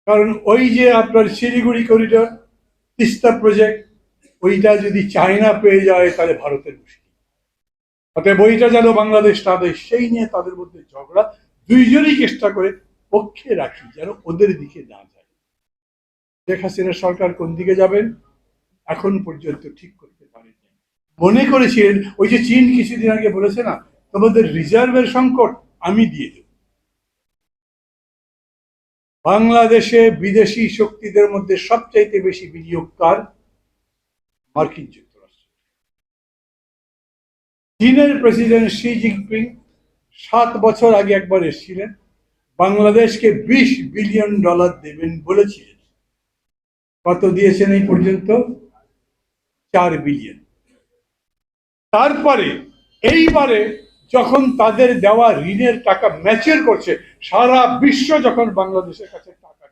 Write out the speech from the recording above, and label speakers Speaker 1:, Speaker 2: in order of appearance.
Speaker 1: কারণ ওই যে আপনার শিলিগুড়ি করিডোর, তিস্তা প্রজেক্ট, ওইটা যদি চায়না পেয়ে যায় তাহলে ভারতের মুশকিল। অতএব ওইটা যেন বাংলাদেশ না দেয়, সেই নিয়ে তাদের মধ্যে ঝগড়া। দুইজনই চেষ্টা করে পক্ষে রাখি যেন ওদের দিকে না যায়। শেখ হাসিনা সরকার কোন দিকে যাবেন এখন পর্যন্ত ঠিক করতে পারেনি। মনে করেছিলেন ওই যে চীন কিছুদিন আগে বলেছে না, তোমাদের রিজার্ভের সংকট আমি দিয়ে দেব। বাংলাদেশে বিদেশি শক্তিদের মধ্যে সবচাইতে বেশি বিনিয়োগকার মার্কিন যুক্তরাষ্ট্র। চীনের প্রেসিডেন্ট শি জিনপিং 7 বছর আগে একবার এসেছিলেন, বাংলাদেশকে $20 বিলিয়ন দেবেন বলেছিলেন। কত দিয়েছেন এই পর্যন্ত? 4 বিলিয়ন। তারপরে এইবারে যখন তাদের দেওয়া ঋণের টাকা ম্যাচিউর করছে, সারা বিশ্ব যখন বাংলাদেশের কাছে